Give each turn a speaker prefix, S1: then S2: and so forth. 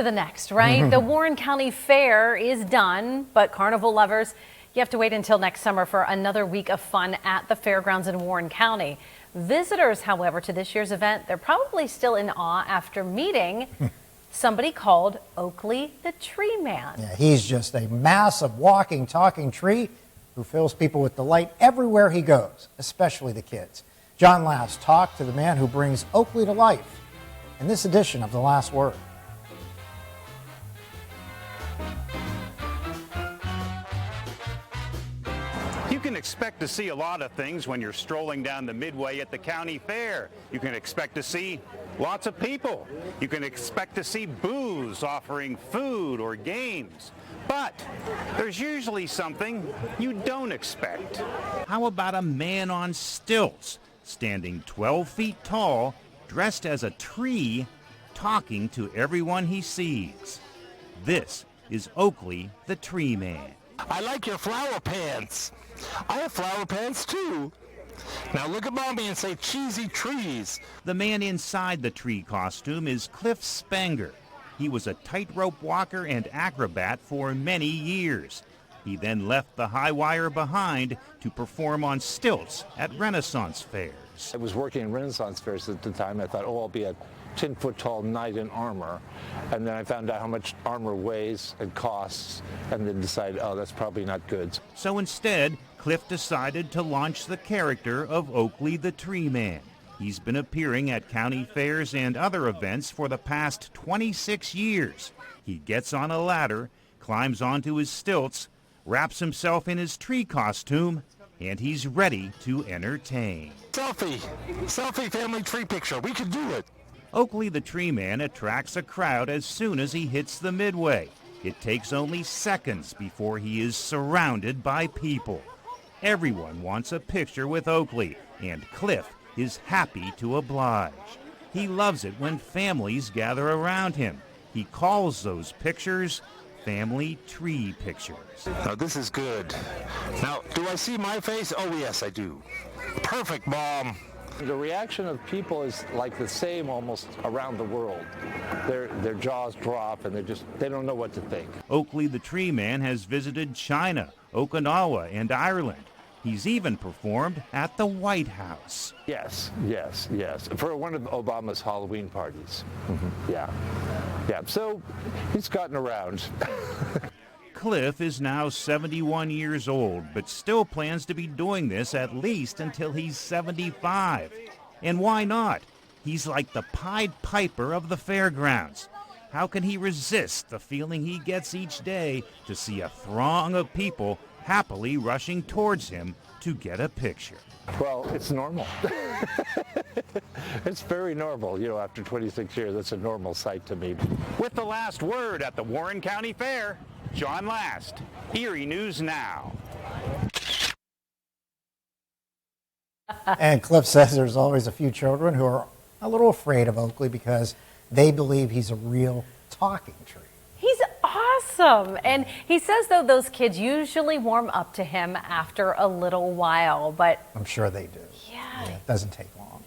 S1: To the next, right? The Warren County Fair is done, but carnival lovers, you have to wait until next summer for another week of fun at the fairgrounds in Warren County. Visitors, however, to this year's event, they're probably still in awe after meeting somebody called Oakley the Tree Man.
S2: Yeah, he's just a massive walking, talking tree who fills people with delight everywhere he goes, especially the kids. John Last talked to the man who brings Oakley to life in this edition of The Last Word.
S3: You can expect to see a lot of things when you're strolling down the midway at the county fair. You can expect to see lots of people. You can expect to see booths offering food or games. But there's usually something you don't expect.
S4: How about a man on stilts, standing 12 feet tall, dressed as a tree, talking to everyone he sees? This is Oakley the Tree Man.
S5: I like your flower pants. I have flower pants too. Now look at mommy and say cheesy trees.
S4: The man inside the tree costume is Cliff Spenger. He was a tightrope walker and acrobat for many years. He then left the high wire behind to perform on stilts at Renaissance fairs.
S5: I was working in Renaissance fairs at the time. I thought, oh, I'll be a 10-foot-tall knight in armor. And then I found out how much armor weighs and costs, and then decided, oh, that's probably not good.
S4: So instead, Cliff decided to launch the character of Oakley the Tree Man. He's been appearing at county fairs and other events for the past 26 years. He gets on a ladder, climbs onto his stilts, wraps himself in his tree costume, and he's ready to entertain.
S5: Selfie family tree picture. We can do it.
S4: Oakley the Tree Man attracts a crowd as soon as he hits the midway. It takes only seconds before he is surrounded by people. Everyone wants a picture with Oakley, and Cliff is happy to oblige. He loves it when families gather around him. He calls those pictures family tree pictures.
S5: Now this is good. Now, do I see my face? Oh yes, I do. Perfect, Mom. The reaction of people is like the same almost around the world. Their jaws drop and they don't know what to think.
S4: Oakley the Tree Man has visited China, Okinawa, and Ireland. He's even performed at the White House.
S5: Yes. For one of Obama's Halloween parties. Yeah. So he's gotten around.
S4: Cliff is now 71 years old, but still plans to be doing this at least until he's 75. And why not? He's like the Pied Piper of the fairgrounds. How can he resist the feeling he gets each day to see a throng of people happily rushing towards him to get a picture?
S5: Well, it's normal. It's very normal. You know, after 26 years, that's a normal sight to me.
S3: With the last word at the Warren County Fair, John Last, Erie News Now.
S2: And Cliff says there's always a few children who are a little afraid of Oakley because they believe he's a real talking tree.
S1: He's awesome. And he says, though, those kids usually warm up to him after a little while, but
S2: I'm sure they do.
S1: yeah,
S2: It doesn't take long.